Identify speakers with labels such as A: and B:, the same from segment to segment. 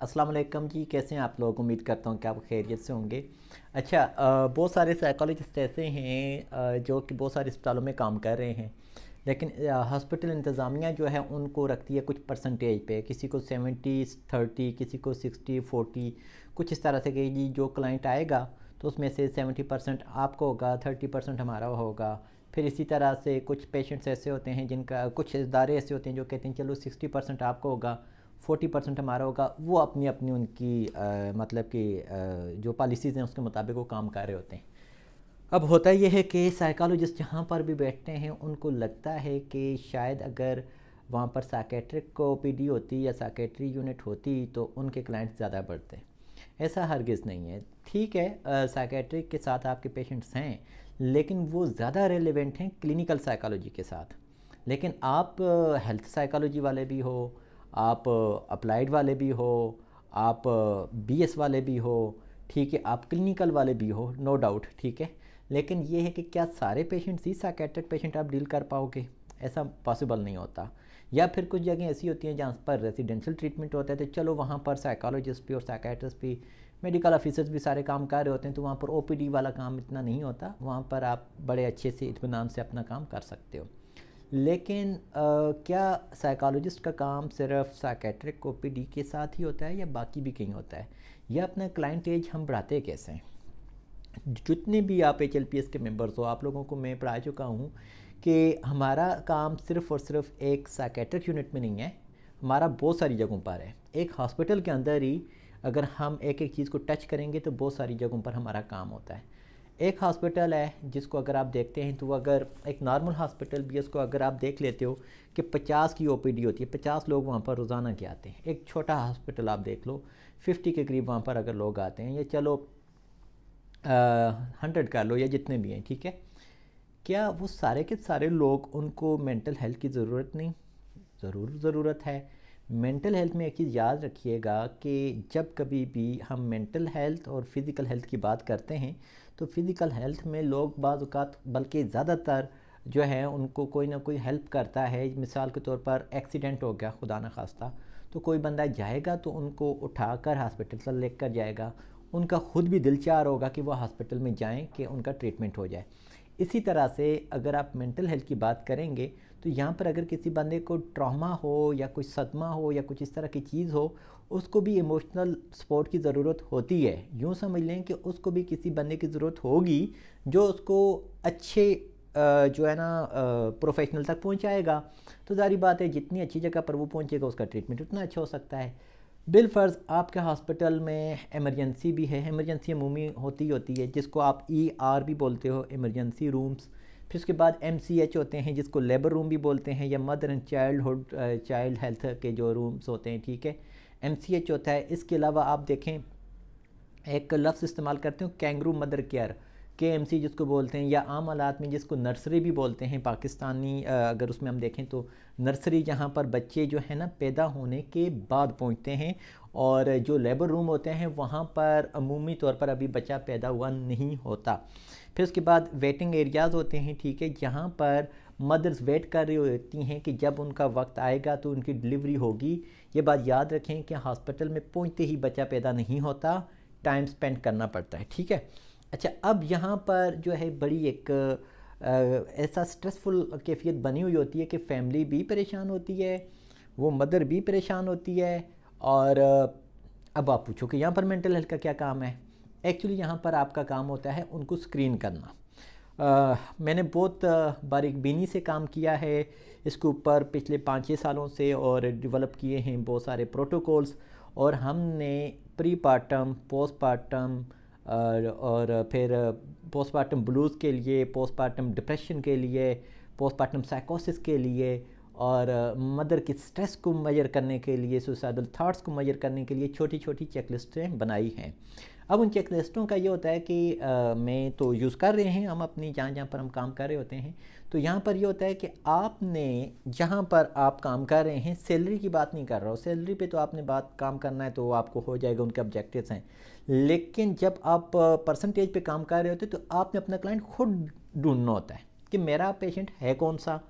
A: अस्सलाम वालेकुम जी। कैसे हैं आप लोग? उम्मीद करता हूँ कि आप खैरियत से होंगे। अच्छा, बहुत सारे साइकोलॉजिस्ट ऐसे हैं जो कि बहुत सारे अस्पतालों में काम कर रहे हैं, लेकिन हॉस्पिटल इंतज़ामिया जो है उनको रखती है कुछ परसेंटेज पे। किसी को 70/30, किसी को 60/40, कुछ इस तरह से कि जी जो क्लाइंट आएगा तो उसमें से 70% आपको होगा, 30% हमारा होगा। फिर इसी तरह से कुछ पेशेंट्स ऐसे होते हैं जिनका, कुछ इदारे ऐसे होते हैं जो कहते हैं चलो 60% आपको होगा, 40% हमारा होगा। वो अपनी अपनी उनकी मतलब कि जो पॉलिसीज़ हैं उसके मुताबिक वो काम कर रहे होते हैं। अब होता यह है कि साइकोलॉजिस्ट जहाँ पर भी बैठते हैं उनको लगता है कि शायद अगर वहाँ पर साइकेट्रिक को ओपीडी होती या साइकेट्री यूनिट होती तो उनके क्लाइंट्स ज़्यादा बढ़ते। ऐसा हरगिज़ नहीं है। ठीक है, साइकेट्रिक के साथ आपके पेशेंट्स हैं, लेकिन वो ज़्यादा रेलेवेंट हैं क्लिनिकल साइकोलॉजी के साथ। लेकिन आप हेल्थ साइकोलॉजी वाले भी हो, आप अप्लाइड वाले भी हो, आप बीएस वाले भी हो, ठीक है, आप क्लिनिकल वाले भी हो, नो डाउट, ठीक है। लेकिन ये है कि क्या सारे पेशेंट्स ही साइकेट्रिक पेशेंट आप डील कर पाओगे? ऐसा पॉसिबल नहीं होता। या फिर कुछ जगह ऐसी होती हैं जहाँ पर रेजिडेंशियल ट्रीटमेंट होता है तो चलो वहाँ पर साइकोलॉजिस्ट भी और साइकेट्रिस्ट भी, मेडिकल ऑफिसर्स भी सारे काम कर रहे होते हैं, तो वहाँ पर ओपीडी वाला काम इतना नहीं होता। वहाँ पर आप बड़े अच्छे से इत्मीनान से अपना काम कर सकते हो। लेकिन क्या साइकोलॉजिस्ट का काम सिर्फ साइकेट्रिक ओपीडी के साथ ही होता है या बाकी भी कहीं होता है? या अपना क्लाइंट एज हम बढ़ाते कैसे हैं? जितने भी आप एचएलपीएस के मेंबर्स हो, आप लोगों को मैं पढ़ा चुका हूँ कि हमारा काम सिर्फ़ और सिर्फ एक साइकेट्रिक यूनिट में नहीं है, हमारा बहुत सारी जगहों पर है। एक हॉस्पिटल के अंदर ही अगर हम एक एक चीज़ को टच करेंगे तो बहुत सारी जगहों पर हमारा काम होता है। एक हॉस्पिटल है जिसको अगर आप देखते हैं तो अगर एक नॉर्मल हॉस्पिटल भी उसको अगर आप देख लेते हो कि 50 की ओपीडी होती है, 50 लोग वहाँ पर रोज़ाना के आते हैं। एक छोटा हॉस्पिटल आप देख लो, 50 के करीब वहाँ पर अगर लोग आते हैं, या चलो 100 कर लो, या जितने भी हैं, ठीक है। क्या वो सारे के सारे लोग, उनको मेंटल हेल्थ की ज़रूरत नहीं? ज़रूर ज़रूरत है। मेंटल हेल्थ में एक चीज़ याद रखिएगा कि जब कभी भी हम मेंटल हेल्थ और फिज़िकल हेल्थ की बात करते हैं तो फिज़िकल हेल्थ में लोग बाज़ औक़ात, बल्कि ज़्यादातर जो है, उनको कोई ना कोई हेल्प करता है। मिसाल के तौर पर एक्सीडेंट हो गया खुदा न खास्ता, तो कोई बंदा जाएगा तो उनको उठाकर हॉस्पिटल तक लेकर जाएगा। उनका खुद भी दिल चाह होगा कि वो हॉस्पिटल में जाएं कि उनका ट्रीटमेंट हो जाए। इसी तरह से अगर आप मेंटल हेल्थ की बात करेंगे तो यहाँ पर अगर किसी बंदे को ट्रॉमा हो या कोई सदमा हो या कुछ इस तरह की चीज़ हो, उसको भी इमोशनल सपोर्ट की ज़रूरत होती है। यूँ समझ लें कि उसको भी किसी बंदे की ज़रूरत होगी जो उसको अच्छे जो है ना प्रोफेशनल तक पहुँचाएगा। तो ज़ाहिर बात है जितनी अच्छी जगह पर वो पहुँचेगा उसका ट्रीटमेंट उतना अच्छा हो सकता है। बिलफ़र्ज़ आपके हॉस्पिटल में इमरजेंसी भी है। इमरजेंसी अमूमी होती है जिसको आप ईआर भी बोलते हो, इमरजेंसी रूम्स। फिर उसके बाद एमसीएच होते हैं जिसको लेबर रूम भी बोलते हैं, या मदर एंड चाइल्ड हेल्थ के जो रूम्स होते हैं, ठीक है, एमसीएच होता है। इसके अलावा आप देखें एक लफ्ज़ इस्तेमाल करते हो, कैंगरू मदर केयर, केएमसी जिसको बोलते हैं, या आम हालात में जिसको नर्सरी भी बोलते हैं पाकिस्तानी। अगर उसमें हम देखें तो नर्सरी जहाँ पर बच्चे जो है ना पैदा होने के बाद पहुँचते हैं, और जो लेबर रूम होते हैं वहाँ पर अमूमी तौर पर अभी बच्चा पैदा हुआ नहीं होता। फिर उसके बाद वेटिंग एरियाज़ होते हैं, ठीक है, जहाँ पर मदर्स वेट कर रही होती हैं कि जब उनका वक्त आएगा तो उनकी डिलीवरी होगी। ये बात याद रखें कि हॉस्पिटल में पहुँचते ही बच्चा पैदा नहीं होता, टाइम स्पेंड करना पड़ता है, ठीक है। अच्छा, अब यहाँ पर जो है बड़ी एक ऐसा स्ट्रेसफुल कैफियत बनी हुई होती है कि फैमिली भी परेशान होती है, वो मदर भी परेशान होती है। और अब आप पूछो कि यहाँ पर मेंटल हेल्थ का क्या काम है? एक्चुअली यहाँ पर आपका काम होता है उनको स्क्रीन करना। मैंने बहुत बारीक बीनी से काम किया है इसके ऊपर पिछले 5-6 सालों से, और डेवलप किए हैं बहुत सारे प्रोटोकॉल्स। और हमने प्री पार्टम, पोस्ट पार्टम और फिर पोस्टमार्टम ब्लूज़ के लिए, पोस्टमार्टम डिप्रेशन के लिए, पोस्टमार्टम साइकोसिस के लिए, और मदर की स्ट्रेस को मेजर करने के लिए, सुसाइडल थाट्स को मेजर करने के लिए छोटी छोटी चेकलिस्टें बनाई हैं। अब उन चेकलिस्टों का ये होता है कि मैं तो यूज़ कर रहे हैं हम अपनी जहाँ पर हम काम कर रहे होते हैं, तो यहाँ पर ये होता है कि आपने जहाँ पर आप काम कर रहे हैं, सैलरी की बात नहीं कर रहा हूँ, सैलरी पे तो आपने बात काम करना है तो आपको हो जाएगा, उनके ऑब्जेक्टिव्स हैं। लेकिन जब आप परसेंटेज पे काम कर रहे होते तो आपने अपना क्लाइंट खुद ढूंढना होता है कि मेरा पेशेंट है कौन सा,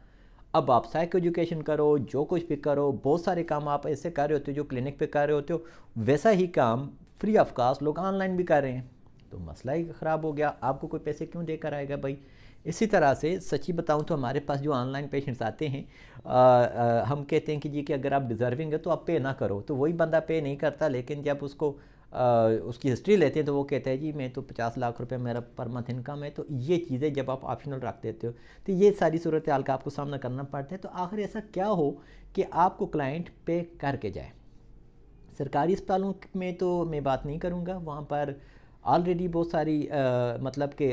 A: अब आप साइको एजुकेशन करो, जो कुछ भी करो, बहुत सारे काम आप ऐसे कर रहे होते हो जो क्लिनिक पे कर रहे होते हो, वैसा ही काम फ्री ऑफ कास्ट लोग ऑनलाइन भी कर रहे हैं। तो मसला ही ख़राब हो गया, आपको कोई पैसे क्यों देकर आएगा भाई। इसी तरह से सच्ची बताऊं तो हमारे पास जो ऑनलाइन पेशेंट्स आते हैं, हम कहते हैं कि जी कि अगर आप डिज़र्विंग है तो आप पे ना करो, तो वही बंदा पे नहीं करता, लेकिन जब उसको उसकी हिस्ट्री लेते हैं तो वो कहता है जी मैं तो 50 लाख रुपए मेरा पर मंथ इनकम है। तो ये चीज़ें जब आप ऑप्शनल रख देते हो तो ये सारी सूरत हाल का आपको सामना करना पड़ता है। तो आखिर ऐसा क्या हो कि आपको क्लाइंट पे करके जाए। सरकारी अस्पतालों में तो मैं बात नहीं करूँगा, वहाँ पर ऑलरेडी बहुत सारी मतलब कि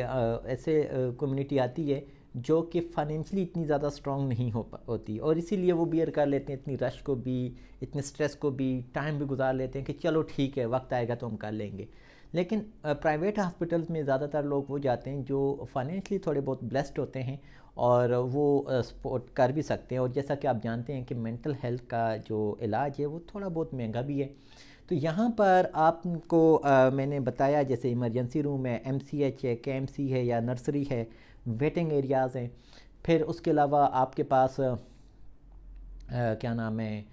A: ऐसे कम्युनिटी आती है जो कि फाइनेंशियली इतनी ज़्यादा स्ट्रॉन्ग नहीं होती, और इसीलिए वो बियर कर लेते हैं इतनी रश को भी, इतने स्ट्रेस को भी, टाइम भी गुजार लेते हैं कि चलो ठीक है वक्त आएगा तो हम कर लेंगे। लेकिन प्राइवेट हॉस्पिटल्स में ज़्यादातर लोग वो जाते हैं जो फाइनेंशियली थोड़े बहुत ब्लेस्ड होते हैं और वो सपोर्ट कर भी सकते हैं। और जैसा कि आप जानते हैं कि मेंटल हेल्थ का जो इलाज है वो थोड़ा बहुत महंगा भी है। तो यहाँ पर आपको मैंने बताया जैसे इमरजेंसी रूम है, एमसीएच है, केएमसी है या नर्सरी है, वेटिंग एरियाज़ हैं। फिर उसके अलावा आपके पास क्या नाम है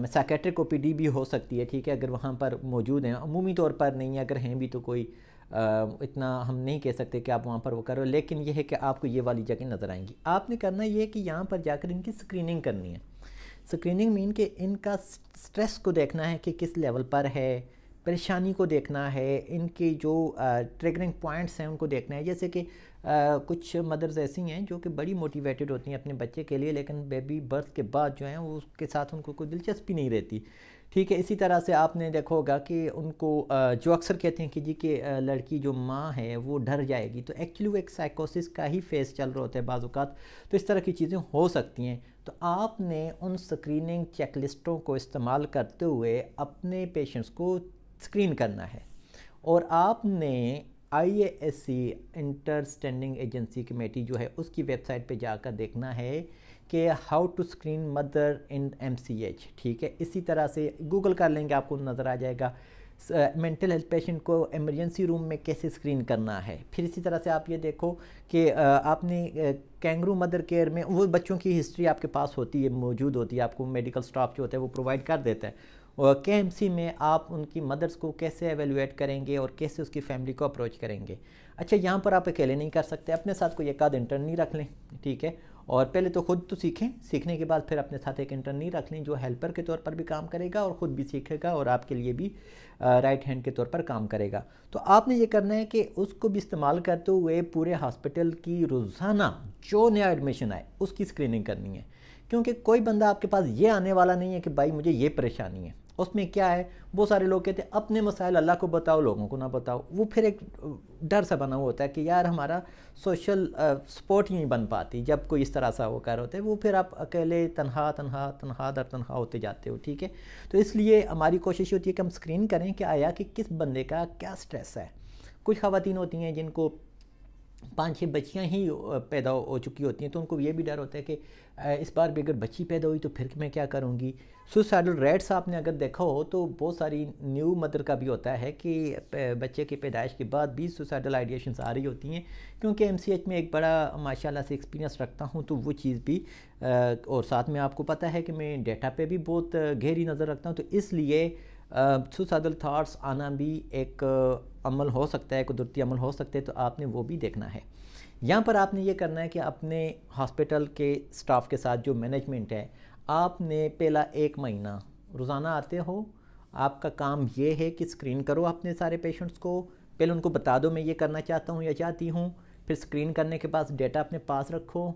A: साइकेट्रिक ओपीडी भी हो सकती है, ठीक है, अगर वहाँ पर मौजूद हैं। अमूमी तौर पर नहीं है, अगर हैं भी तो कोई इतना हम नहीं कह सकते कि आप वहाँ पर वो करो, लेकिन ये है कि आपको ये वाली जगह नज़र आएंगी। आपने करना ये है कि यहाँ पर जाकर इनकी स्क्रीनिंग करनी है। स्क्रीनिंग मीन कि इनका स्ट्रेस को देखना है कि किस लेवल पर है, परेशानी को देखना है, इनके जो ट्रिगरिंग पॉइंट्स हैं उनको देखना है। जैसे कि कुछ मदर्स ऐसी हैं जो कि बड़ी मोटिवेटेड होती हैं अपने बच्चे के लिए, लेकिन बेबी बर्थ के बाद जो है वो उसके साथ उनको कोई दिलचस्पी नहीं रहती, ठीक है। इसी तरह से आपने देखा होगा कि उनको जो अक्सर कहते हैं कि जी कि लड़की जो माँ है वो डर जाएगी, तो एक्चुअली वो एक साइकोसिस का ही फेस चल रहा होता है बाज़-औक़ात। तो इस तरह की चीज़ें हो सकती हैं। तो आपने उन स्क्रीनिंग चेकलिस्टों को इस्तेमाल करते हुए अपने पेशेंट्स को स्क्रीन करना है। और आपने IASC inter standing agency committee जो है उसकी वेबसाइट पे जाकर देखना है कि how to screen mother in MCH, ठीक है। इसी तरह से गूगल कर लेंगे, आपको नज़र आ जाएगा मेंटल हेल्थ पेशेंट को इमरजेंसी रूम में कैसे स्क्रीन करना है। फिर इसी तरह से आप ये देखो कि आपने कैंगरू मदर केयर में वो बच्चों की हिस्ट्री आपके पास होती है, मौजूद होती है, आपको मेडिकल स्टाफ जो होता है वो प्रोवाइड कर देता है। और KMC में आप उनकी मदर्स को कैसे एवेलुएट करेंगे और कैसे उसकी फैमिली को अप्रोच करेंगे। अच्छा, यहाँ पर आप अकेले नहीं कर सकते, अपने साथ कोई एक आध इंटर्नी रख लें, ठीक है। और पहले तो खुद तो सीखें, सीखने के बाद फिर अपने साथ एक इंटर्नी रख लें जो हेल्पर के तौर पर भी काम करेगा और ख़ुद भी सीखेगा और आपके लिए भी राइट हैंड के तौर पर काम करेगा। तो आपने ये करना है कि उसको भी इस्तेमाल करते हुए पूरे हॉस्पिटल की रोज़ाना जो नया एडमिशन आए उसकी स्क्रीनिंग करनी है। क्योंकि कोई बंदा आपके पास ये आने वाला नहीं है कि भाई मुझे ये परेशानी है। उसमें क्या है, बहुत सारे लोग कहते हैं अपने मसाइल अल्लाह को बताओ, लोगों को ना बताओ। वो फिर एक डर सा बना हुआ होता है कि यार हमारा सोशल सपोर्ट ही नहीं बन पाती जब कोई इस तरह सा वो कर होता है। वो फिर आप अकेले तनहा दर तनहा होते जाते हो, ठीक है। तो इसलिए हमारी कोशिश होती है कि हम स्क्रीन करें कि आया कि किस बंदे का क्या स्ट्रेस है। कुछ ख़वातीन होती हैं जिनको 5-6 बच्चियाँ ही पैदा हो चुकी होती हैं, तो उनको ये भी डर होता है कि इस बार भी अगर बच्ची पैदा हुई तो फिर मैं क्या करूँगी। सुसाइडल रेट्स आपने अगर देखा हो तो बहुत सारी न्यू मदर का भी होता है कि बच्चे की पैदाइश के बाद भी सुसाइडल आइडिएशंस आ रही होती हैं। क्योंकि MCH में एक बड़ा माशाल्लाह से एक्सपीरियंस रखता हूँ, तो वो चीज़ भी और साथ में आपको पता है कि मैं डेटा पे भी बहुत गहरी नज़र रखता हूँ। तो इसलिए सुसाइडल थाट्स आना भी एक अमल हो सकता है, कुदरती अमल हो सकते हैं, तो आपने वो भी देखना है। यहाँ पर आपने ये करना है कि अपने हॉस्पिटल के स्टाफ के साथ जो मैनेजमेंट है, आपने पहला 1 महीना रोज़ाना आते हो, आपका काम ये है कि स्क्रीन करो अपने सारे पेशेंट्स को। पहले उनको बता दो मैं ये करना चाहता हूँ या चाहती हूँ। फिर स्क्रीन करने के बाद डेटा अपने पास रखो,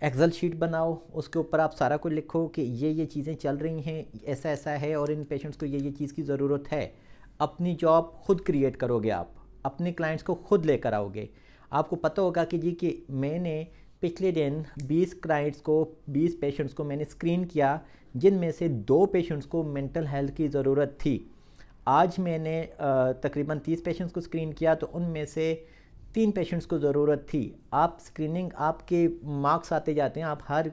A: एक्सेल शीट बनाओ, उसके ऊपर आप सारा कुछ लिखो कि ये चीज़ें चल रही हैं, ऐसा ऐसा है और इन पेशेंट्स को ये चीज़ की ज़रूरत है। अपनी जॉब खुद क्रिएट करोगे, आप अपने क्लाइंट्स को खुद लेकर आओगे। आपको पता होगा कि जी कि मैंने पिछले दिन 20 क्लाइंट्स को, 20 पेशेंट्स को मैंने स्क्रीन किया, जिनमें से 2 पेशेंट्स को मेंटल हेल्थ की ज़रूरत थी। आज मैंने तकरीबन 30 पेशेंट्स को स्क्रीन किया, तो उनमें से 3 पेशेंट्स को ज़रूरत थी। आप स्क्रीनिंग, आपके मार्क्स आते जाते हैं, आप हर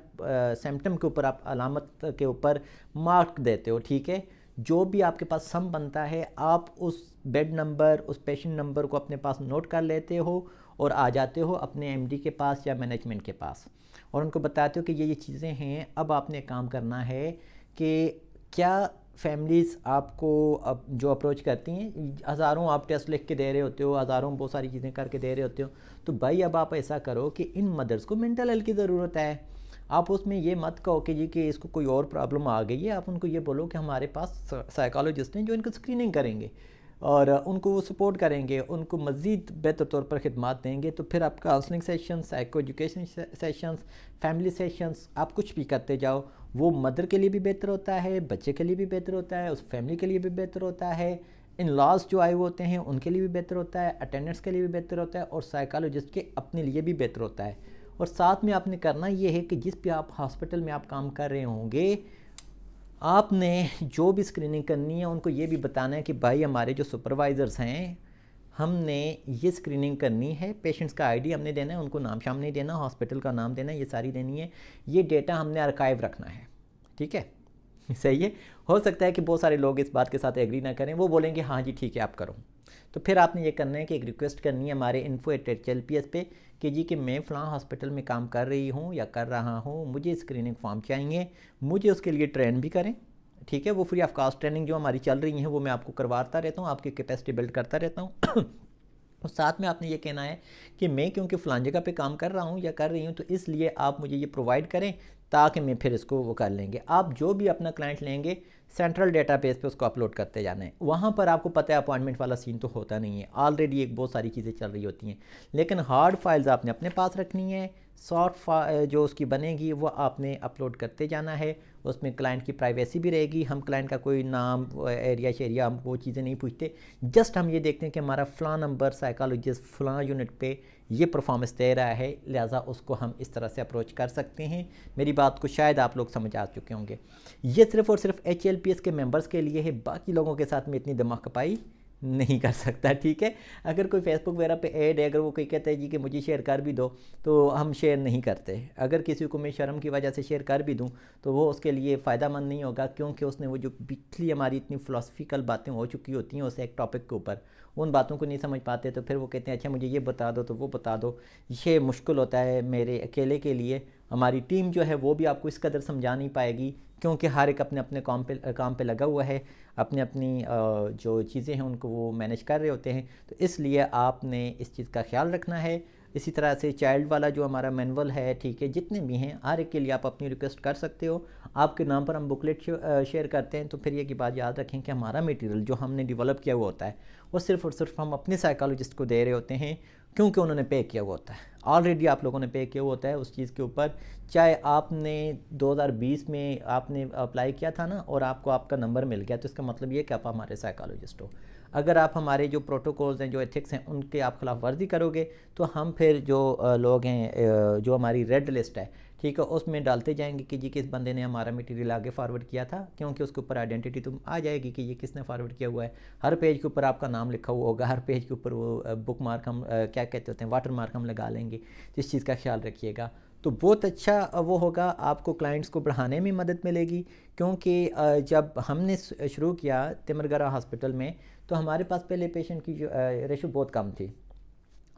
A: सिम्टम के ऊपर, आप अलामत के ऊपर मार्क देते हो, ठीक है। जो भी आपके पास सम बनता है, आप उस बेड नंबर, उस पेशेंट नंबर को अपने पास नोट कर लेते हो और आ जाते हो अपने एमडी के पास या मैनेजमेंट के पास और उनको बताते हो कि ये चीज़ें हैं। अब आपने काम करना है कि क्या फैमिलीज़ आपको अब जो अप्रोच करती हैं, हज़ारों आप टेस्ट लिख के दे रहे होते हो, हज़ारों बहुत सारी चीज़ें करके दे रहे होते हो, तो भाई अब आप ऐसा करो कि इन मदर्स को मेंटल हेल्थ की ज़रूरत है। आप उसमें ये मत कहो कि जी कि इसको कोई और प्रॉब्लम आ गई है, आप उनको ये बोलो कि हमारे पास साइकोलॉजिस्ट हैं जो इनको स्क्रीनिंग करेंगे और उनको वो सपोर्ट करेंगे, उनको मज़ीद बेहतर तौर पर खिदमात देंगे। तो फिर आप counselling sessions, psycho education sessions, family sessions, आप कुछ भी करते जाओ, वो मदर के लिए भी बेहतर होता है, बच्चे के लिए भी बेहतर होता है, उस फैमिली के लिए भी बेहतर होता है, इन लॉज जो आए हुए होते हैं उनके लिए भी बेहतर होता है, अटेंडेंट्स के लिए भी बेहतर होता है और साइकोलॉजिस्ट के अपने लिए भी बेहतर होता है। और साथ में आपने करना ये है कि जिस भी आप हॉस्पिटल में आप काम कर रहे होंगे, आपने जो भी स्क्रीनिंग करनी है उनको ये भी बताना है कि भाई हमारे जो सुपरवाइज़र्स हैं, हमने ये स्क्रीनिंग करनी है, पेशेंट्स का आईडी हमने देना है, उनको नाम शाम नहीं देना, हॉस्पिटल का नाम देना है, ये सारी देनी है, ये डेटा हमने आर्काइव रखना है। ठीक है, सही है। हो सकता है कि बहुत सारे लोग इस बात के साथ एग्री ना करें, वो बोलेंगे हाँ जी ठीक है आप करो। तो फिर आपने ये करना है कि एक रिक्वेस्ट करनी है हमारे info@HLPS पे कि जी कि मैं फ़लाँ हॉस्पिटल में काम कर रही हूँ या कर रहा हूँ, मुझे स्क्रीनिंग फॉर्म चाहिए, मुझे उसके लिए ट्रेन भी करें। ठीक है, वो फ्री ऑफ कॉस्ट ट्रेनिंग जो हमारी चल रही है वो मैं आपको करवाता रहता हूँ, आपकी कैपेसिटी बिल्ड करता रहता हूँ। और साथ में आपने ये कहना है कि मैं क्योंकि फ़लाँ जगह पे काम कर रहा हूँ या कर रही हूँ, तो इसलिए आप मुझे ये प्रोवाइड करें ताकि मैं फिर इसको वो कर लेंगे। आप जो भी अपना क्लाइंट लेंगे सेंट्रल डेटाबेस पे उसको अपलोड करते जाना है। वहाँ पर आपको पता है अपॉइंटमेंट वाला सीन तो होता नहीं है, ऑलरेडी एक बहुत सारी चीज़ें चल रही होती हैं, लेकिन हार्ड फाइल्स आपने अपने पास रखनी है। सॉफ्ट जो उसकी बनेगी वो आपने अपलोड करते जाना है, उसमें क्लाइंट की प्राइवेसी भी रहेगी। हम क्लाइंट का कोई नाम, एरिया शेरिया, हम वो चीज़ें नहीं पूछते, जस्ट हम ये देखते हैं कि हमारा फ़लाँ नंबर साइकोलॉजिस्ट फ़लाँ यूनिट पे ये परफॉर्मेंस दे रहा है, लिहाजा उसको हम इस तरह से अप्रोच कर सकते हैं। मेरी बात को शायद आप लोग समझ आ चुके होंगे। ये सिर्फ और सिर्फ HLPS के मेंबर्स के लिए है, बाकी लोगों के साथ में इतनी दिमाग खपाई नहीं कर सकता। ठीक है, अगर कोई फेसबुक वगैरह पे ऐड है, अगर वो कोई कहता है जी कि मुझे शेयर कर भी दो, तो हम शेयर नहीं करते। अगर किसी को मैं शर्म की वजह से शेयर कर भी दूं तो वो उसके लिए फ़ायदा मंद नहीं होगा, क्योंकि उसने वो जो पिछली हमारी इतनी फ़िलासफ़िकल बातें हो चुकी होती हैं उस एक टॉपिक के ऊपर, उन बातों को नहीं समझ पाते, तो फिर वो कहते हैं अच्छा मुझे ये बता दो तो वो बता दो। ये मुश्किल होता है मेरे अकेले के लिए, हमारी टीम जो है वो भी आपको इस कदर समझा नहीं पाएगी, क्योंकि हर एक अपने अपने काम पे लगा हुआ है, अपनी अपनी जो चीज़ें हैं उनको वो मैनेज कर रहे होते हैं। तो इसलिए आपने इस चीज़ का ख्याल रखना है। इसी तरह से चाइल्ड वाला जो हमारा मैनुअल है, ठीक है, जितने भी हैं हर एक के लिए आप अपनी रिक्वेस्ट कर सकते हो। आपके नाम पर हम बुकलेट शेयर करते हैं। तो फिर ये की बात याद रखें कि हमारा मटेरियल जो हमने डेवलप किया हुआ होता है वो सिर्फ़ और सिर्फ हम अपने साइकोलॉजिस्ट को दे रहे होते हैं, क्योंकि उन्होंने पे किया हुआ होता है, ऑलरेडी आप लोगों ने पे किया हुआ होता है उस चीज़ के ऊपर। चाहे आपने 2020 में आपने अप्लाई किया था ना और आपको आपका नंबर मिल गया, तो इसका मतलब ये कि आप हमारे साइकोलॉजिस्ट हो। अगर आप हमारे जो प्रोटोकॉल्स हैं, जो एथिक्स हैं, उनके आप खिलाफ वर्जी करोगे तो हम फिर जो लोग हैं, जो हमारी रेड लिस्ट है, ठीक है, उसमें डालते जाएंगे कि जी किस बंदे ने हमारा मटेरियल आगे फॉरवर्ड किया था, क्योंकि उसके ऊपर आइडेंटिटी तुम आ जाएगी कि ये किसने फॉरवर्ड किया हुआ है। हर पेज के ऊपर आपका नाम लिखा हुआ होगा, हर पेज के ऊपर वो बुक मार्क हम क्या कहते होते हैं, वाटर मार्क हम लगा लेंगे। तो इस चीज़ का ख्याल रखिएगा, तो बहुत अच्छा वो होगा, आपको क्लाइंट्स को बढ़ाने में मदद मिलेगी। क्योंकि जब हमने शुरू किया तिमरगरा हॉस्पिटल में, तो हमारे पास पहले पेशेंट की जो रेशो बहुत कम थी,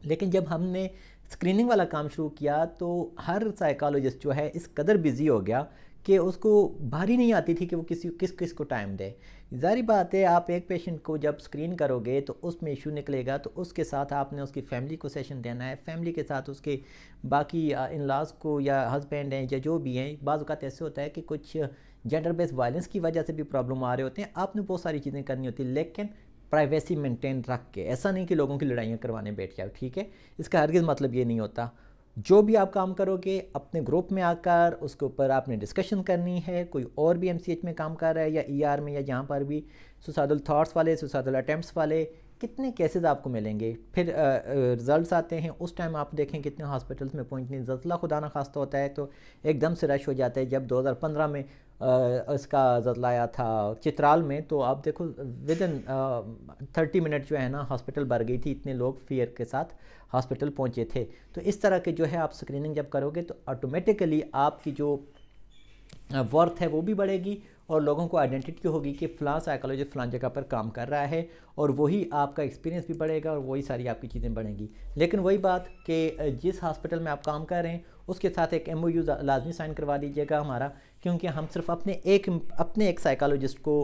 A: लेकिन जब हमने स्क्रीनिंग वाला काम शुरू किया तो हर साइकोलॉजिस्ट जो है इस कदर बिज़ी हो गया कि उसको बारी नहीं आती थी कि वो किस किस को टाइम दे। ज़ाहिर बात है, आप एक पेशेंट को जब स्क्रीन करोगे तो उसमें इशू निकलेगा, तो उसके साथ आपने उसकी फैमिली को सेशन देना है, फैमिली के साथ उसके बाकी इन लॉज को या हस्बैंड हैं या जो भी हैं। बाज़ औक़ात ऐसे होता है कि कुछ जेंडर बेस्ड वायलेंस की वजह से भी प्रॉब्लम आ रहे होते हैं, आपने बहुत सारी चीज़ें करनी होती है, लेकिन प्राइवेसी मेंटेन रख के। ऐसा नहीं कि लोगों की लड़ाइयाँ करवाने बैठ जाओ, ठीक है, इसका हरगिज़ मतलब ये नहीं होता। जो भी आप काम करोगे अपने ग्रुप में आकर उसके ऊपर आपने डिस्कशन करनी है। कोई और भी MCH में काम कर रहा है या ER में या जहाँ पर भी, सुसाइडल थॉट्स वाले, सुसाइडल अटैम्प्ट्स वाले, कितने केसेस आपको मिलेंगे। फिर रिजल्ट्स आते हैं, उस टाइम आप देखें कितने हॉस्पिटल्स में पहुंचने जज़ला खुदा ना खास्ता होता है तो एकदम से रश हो जाता है। जब 2015 में इसका जज़ला आया था चित्राल में, तो आप देखो विदिन 30 मिनट जो है ना हॉस्पिटल भर गई थी, इतने लोग फियर के साथ हॉस्पिटल पहुंचे थे। तो इस तरह के जो है आप स्क्रीनिंग जब करोगे तो ऑटोमेटिकली आपकी जो वर्थ है वो भी बढ़ेगी और लोगों को आइडेंटिटी होगी कि फ़लाँ साइकोलॉजिस्ट फ़लाँ जगह पर काम कर रहा है, और वही आपका एक्सपीरियंस भी बढ़ेगा और वही सारी आपकी चीज़ें बढ़ेंगी। लेकिन वही बात कि जिस हॉस्पिटल में आप काम कर रहे हैं उसके साथ एक MOU लाजमी साइन करवा दीजिएगा हमारा, क्योंकि हम सिर्फ अपने एक साइकोलॉजिस्ट को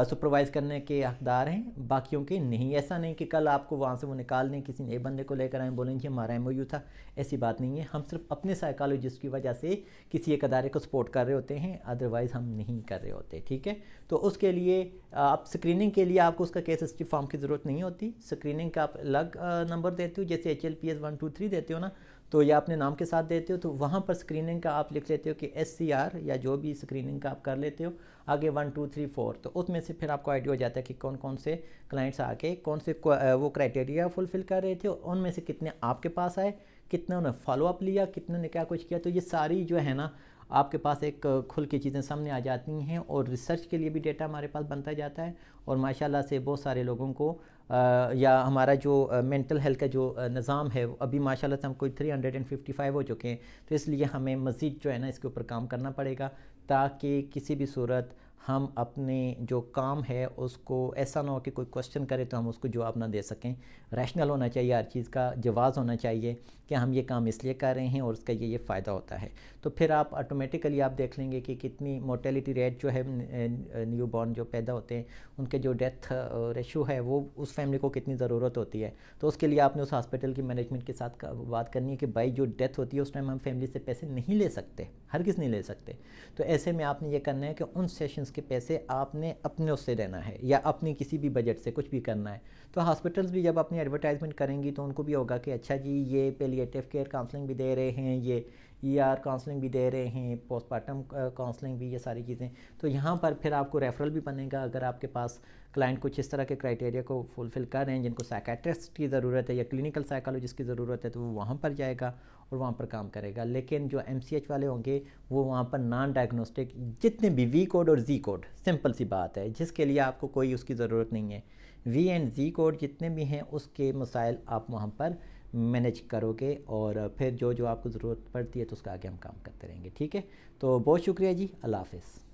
A: सुपरवाइज़ करने के हकदार हैं, बाकियों के नहीं। ऐसा नहीं कि कल आपको वहाँ से वो निकाल दें, किसी नए बंदे को लेकर आएँ, बोलें कि हमारा MOU था। ऐसी बात नहीं है, हम सिर्फ अपने साइकोलॉजिस्ट की वजह से किसी एक अदारे को सपोर्ट कर रहे होते हैं, अदरवाइज़ हम नहीं कर रहे होते। ठीक है, तो उसके लिए आप स्क्रीनिंग के लिए आपको उसका केस हिस्ट्री फॉर्म की ज़रूरत नहीं होती। स्क्रीनिंग का आप अलग नंबर देते हो, जैसे HLPS 1 2 3 देते हो ना, तो या अपने नाम के साथ देते हो, तो वहाँ पर स्क्रीनिंग का आप लिख लेते हो कि SCR या जो भी स्क्रीनिंग का आप कर लेते हो, आगे 1 2 3 4, तो उसमें से फिर आपको आइडिया हो जाता है कि कौन कौन से क्लाइंट्स आके कौन से वो क्राइटेरिया फुलफ़िल कर रहे थे, उनमें से कितने आपके पास आए, कितने उन्होंने फॉलोअप लिया, कितने ने क्या कुछ किया। तो ये सारी जो है ना आपके पास एक खुल के चीज़ें सामने आ जाती हैं, और रिसर्च के लिए भी डेटा हमारे पास बनता जाता है। और माशाल्लाह से बहुत सारे लोगों को या हमारा जो मेंटल हेल्थ का जो निज़ाम है अभी माशाल्लाह से हम कोई 355 हो चुके हैं। तो इसलिए हमें मज़ीद जो है ना इसके ऊपर काम करना पड़ेगा, ताकि किसी भी सूरत हम अपने जो काम है उसको ऐसा ना हो कि कोई क्वेश्चन करे तो हम उसको जवाब ना दे सकें। रैशनल होना चाहिए, हर चीज़ का जवाब होना चाहिए कि हम ये काम इसलिए कर रहे हैं और उसका ये फ़ायदा होता है। तो फिर आप ऑटोमेटिकली आप देख लेंगे कि कितनी मोर्टेलिटी रेट जो है न्यू बॉर्न जो पैदा होते हैं उनके जो डेथ रेशो है वो उस फैमिली को कितनी ज़रूरत होती है। तो उसके लिए आपने उस हॉस्पिटल की मैनेजमेंट के साथ बात करनी है कि भाई जो डेथ होती है उस टाइम हम फैमिली से पैसे नहीं ले सकते, हर किस नहीं ले सकते। तो ऐसे में आपने ये करना है कि उन सेशंस के पैसे आपने अपने उससे देना है या अपनी किसी भी बजट से कुछ भी करना है। तो हॉस्पिटल्स भी जब अपनी एडवर्टाइजमेंट करेंगी तो उनको भी होगा कि अच्छा जी ये पैलिएटिव केयर काउंसलिंग भी दे रहे हैं, ये ER काउंसलिंग भी दे रहे हैं, पोस्टमार्टम काउंसलिंग भी, ये सारी चीज़ें। तो यहाँ पर फिर आपको रेफरल भी बनेगा। अगर आपके पास क्लाइंट कुछ इस तरह के क्राइटेरिया को फुलफ़िल कर रहे हैं जिनको साइकेट्रिस्ट की ज़रूरत है या क्लिनिकल साइकोलॉजिस्ट की ज़रूरत है, तो वो वहाँ पर जाएगा और वहाँ पर काम करेगा। लेकिन जो MCH वाले होंगे वो वहाँ पर नॉन डायग्नोस्टिक जितने भी V कोड और Z कोड, सिंपल सी बात है, जिसके लिए आपको कोई उसकी ज़रूरत नहीं है, V एंड Z कोड जितने भी हैं उसके मसाइल आप वहाँ पर मैनेज करोगे, और फिर जो जो आपको ज़रूरत पड़ती है तो उसका आगे हम काम करते रहेंगे। ठीक है, तो बहुत शुक्रिया जी, अल्लाह हाफ़िज़।